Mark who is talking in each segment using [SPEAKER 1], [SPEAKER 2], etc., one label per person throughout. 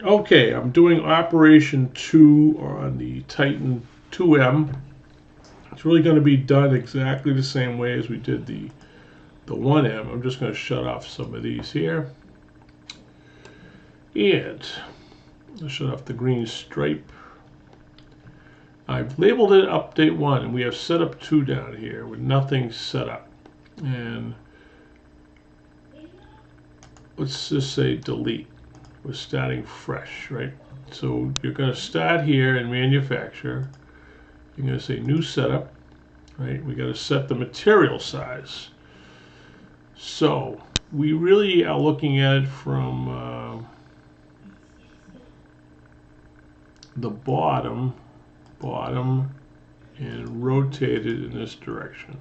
[SPEAKER 1] Okay, I'm doing operation 2 on the Titan 2M. It's really going to be done exactly the same way as we did the 1M. I'm just going to shut off some of these here. And I'll shut off the green stripe. I've labeled it update 1, and we have setup 2 down here with nothing set up. And let's just say delete. We're starting fresh, right? So you're going to start here in manufacture. You're going to say new setup, right? We got to set the material size. So we really are looking at it from the bottom, and rotate it in this direction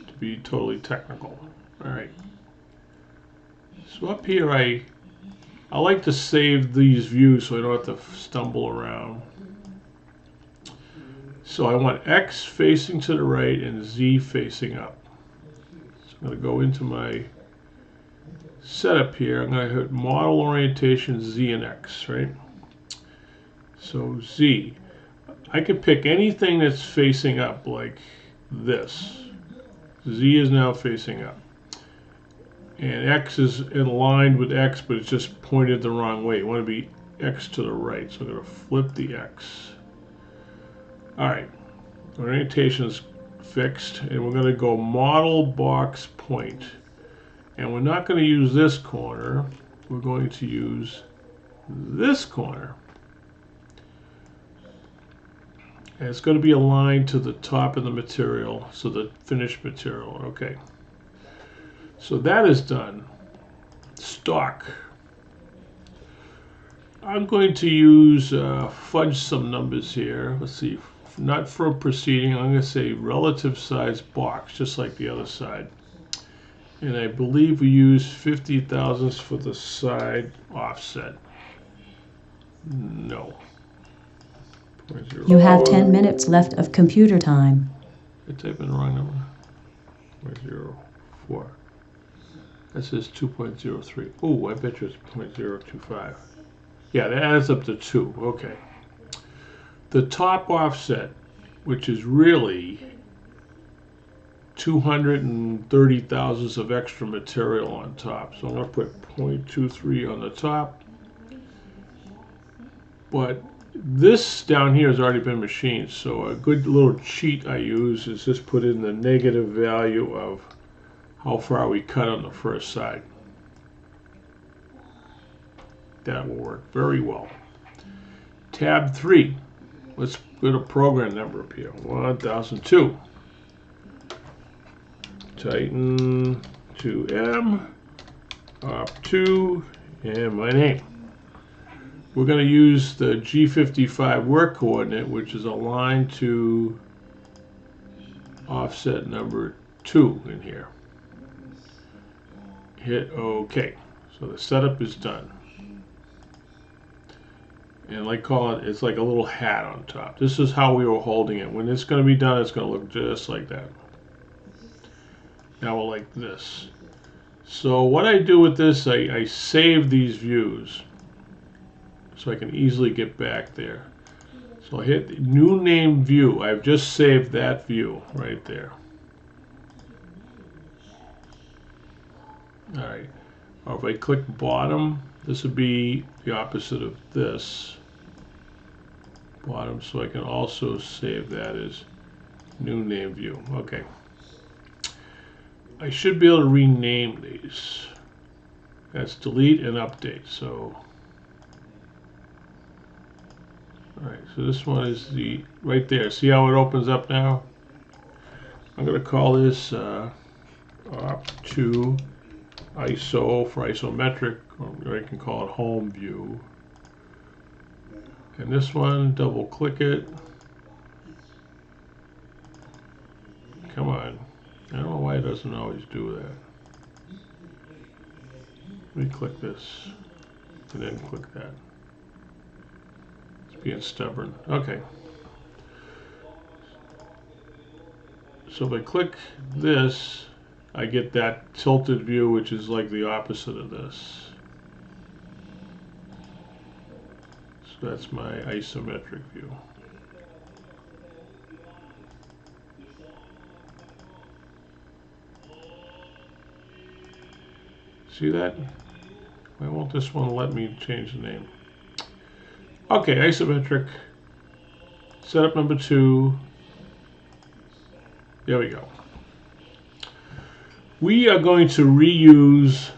[SPEAKER 1] to be totally technical. All right. So up here, I like to save these views so I don't have to stumble around. So I want X facing to the right and Z facing up. So I'm going to go into my setup here. I'm going to hit model orientation Z and X, right? So Z. I could pick anything that's facing up like this. Z is now facing up. And X is in line with X, but it's just pointed the wrong way. You want to be X to the right. So I'm going to flip the X. All right. Orientation is fixed. And we're going to go model box point. And we're not going to use this corner. We're going to use this corner. And it's going to be aligned to the top of the material, so the finished material. Okay. So that is done. Stock. I'm going to use fudge some numbers here. Let's see. Not for proceeding. I'm going to say relative size box, just like the other side. And I believe we use 50 thousandths for the side offset. No.
[SPEAKER 2] You have 10 minutes left of computer time.
[SPEAKER 1] I typed in the wrong number. 0.04. That says 2.03. Oh, I bet you it's 0.025. Yeah, that adds up to 2. Okay. The top offset, which is really 230 thousandths of extra material on top. So I'm going to put 0.23 on the top. But this down here has already been machined, so a good little cheat I use is just put in the negative value of how far we cut on the first side. That will work very well. Tab 3. Let's put a program number up here. 1002. Titan 2M. Op2. And my name. We're going to use the G55 work coordinate, which is aligned to offset number 2 in here. Hit OK. So the setup is done. And like call it, it's like a little hat on top. This is how we were holding it. When it's going to be done, it's going to look just like that. Now we're like this. So what I do with this, I save these views so I can easily get back there. So I hit new name view. I've just saved that view right there. All right. Or if I click bottom, this would be the opposite of this. Bottom, so I can also save that as new name view. Okay. I should be able to rename these. That's delete and update. So, all right. So this one is the right there. See how it opens up now? I'm going to call this op2 ISO for isometric, or I can call it home view. And this one, double click it. Come on. I don't know why it doesn't always do that. Let me click this and then click that. It's being stubborn. Okay. So if I click this, I get that tilted view, which is like the opposite of this. So that's my isometric view. See that? Why won't this one let me change the name? Okay, isometric. Setup number 2. There we go. We are going to reuse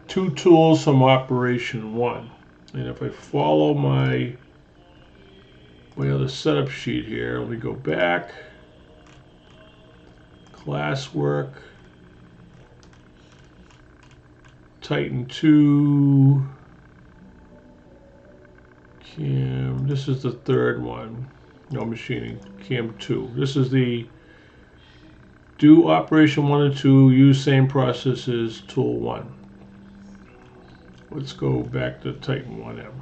[SPEAKER 1] 2 tools from operation 1. And if I follow my other setup sheet here, let me go back. Classwork. Titan 2. Cam, this is the third one. No, machining. Cam 2. This is the do operation 1 and 2, use same processes, tool 1. Let's go back to Titan 1M.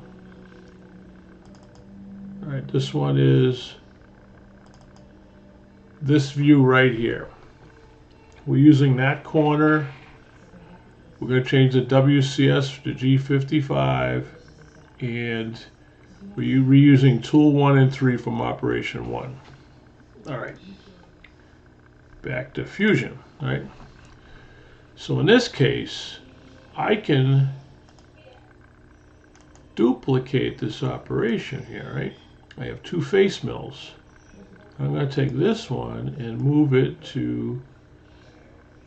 [SPEAKER 1] All right, this one is this view right here. We're using that corner. We're going to change the WCS to G55, and we're reusing tool 1 and 3 from operation 1. All right. Back to Fusion, right? So in this case, I can duplicate this operation here, right? I have 2 face mills. I'm going to take this one and move it to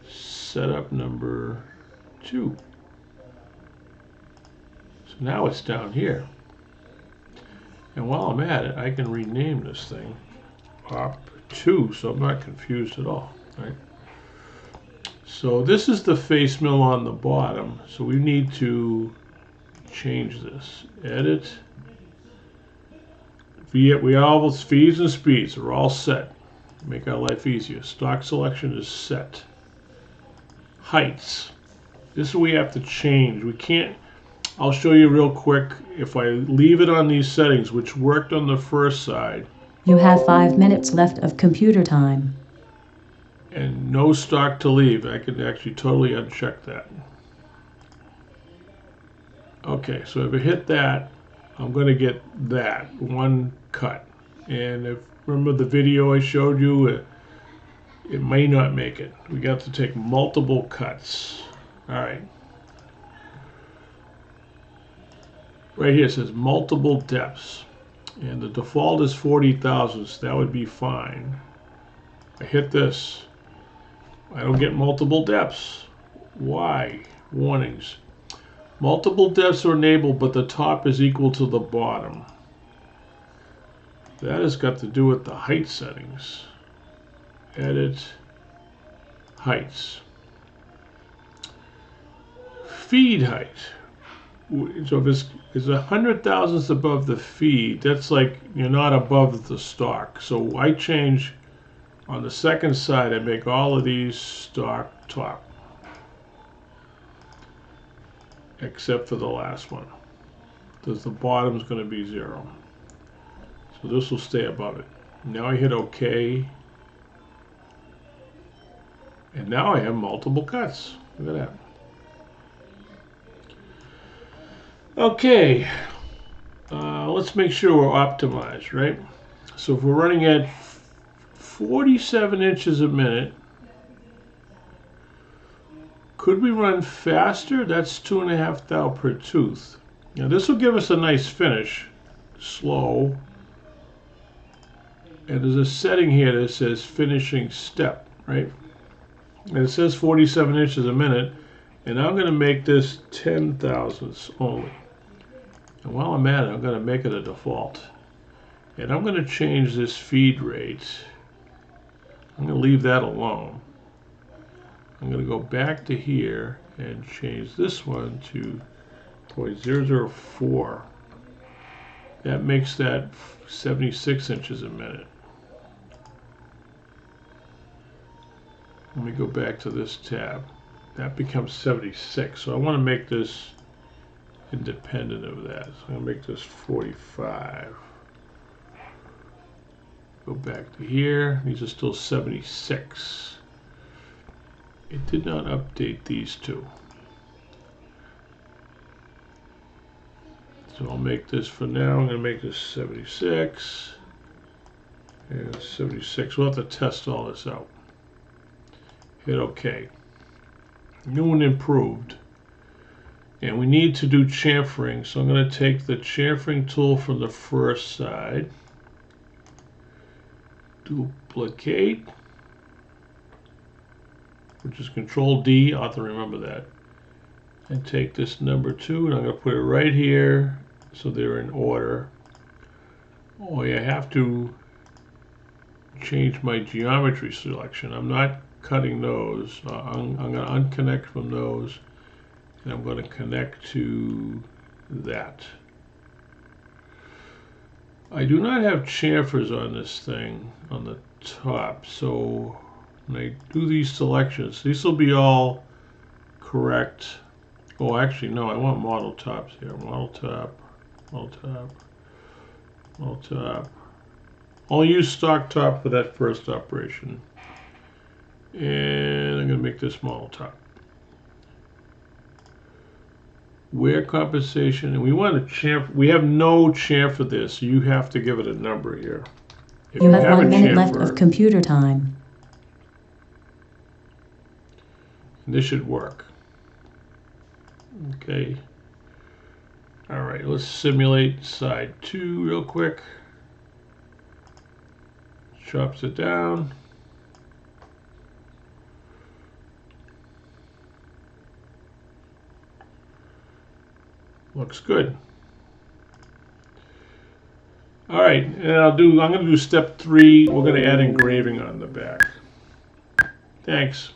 [SPEAKER 1] setup number 2. So now it's down here. And while I'm at it, I can rename this thing Op2, so I'm not confused at all, right? So this is the face mill on the bottom, so we need to change this. Edit. We all feeds and speeds are all set. Make our life easier. Stock selection is set. Heights. This is what we have to change. We can't. I'll show you real quick. If I leave it on these settings, which worked on the first side.
[SPEAKER 2] You have 5 minutes left of computer time.
[SPEAKER 1] And no stock to leave. I can actually totally uncheck that. Okay, so if I hit that, I'm going to get that one cut. And if remember the video I showed you, it may not make it. We got to take multiple cuts. All right. Right here it says multiple depths. And the default is 40 thousandths. That would be fine. I hit this. I don't get multiple depths. Why? Warnings. Multiple depths are enabled, but the top is equal to the bottom. That has got to do with the height settings. Edit. Heights. Feed height. So if it's 100 thousandths above the feed, that's like you're not above the stock. So I change on the second side, I make all of these stock top. Except for the last one. Because the bottom is going to be 0. So this will stay above it. Now I hit OK. And now I have multiple cuts. Look at that. Okay, let's make sure we're optimized, right? So if we're running at 47 inches a minute, could we run faster? That's 2.5 thou per tooth. Now this will give us a nice finish, slow. And there's a setting here that says finishing step, right? And it says 47 inches a minute, and I'm going to make this 10 thousandths only. And while I'm at it, I'm going to make it a default. And I'm going to change this feed rate. I'm going to leave that alone. I'm going to go back to here and change this one to 0.004. That makes that 76 inches a minute. Let me go back to this tab. That becomes 76. So I want to make this independent of that. So I'm going to make this 45. Go back to here. These are still 76. It did not update these two. So I'll make this for now. I'm going to make this 76. And 76. We'll have to test all this out. Hit OK. New and improved. And we need to do chamfering. So I'm going to take the chamfering tool from the first side. Duplicate. Which is Control D. I'll have to remember that. And take this number 2 and I'm going to put it right here so they're in order. Oh, yeah, I have to change my geometry selection. I'm not cutting those. I'm going to unconnect from those and I'm going to connect to that. I do not have chamfers on this thing on the top, so when I do these selections, these will be all correct. Oh, actually, no, I want model tops here. Model top, model top, model top. I'll use stock top for that first operation. And I'm going to make this model top. Wear compensation, and we want to chamfer. We have no chamfer this, so you have to give it a number here. If
[SPEAKER 2] You have
[SPEAKER 1] a
[SPEAKER 2] 1 minute left
[SPEAKER 1] chamfer,
[SPEAKER 2] of computer time.
[SPEAKER 1] this should work. Okay. All right, let's simulate side 2 real quick. Chops it down. Looks good. All right, and I'm going to do step 3. We're going to add engraving on the back. Thanks.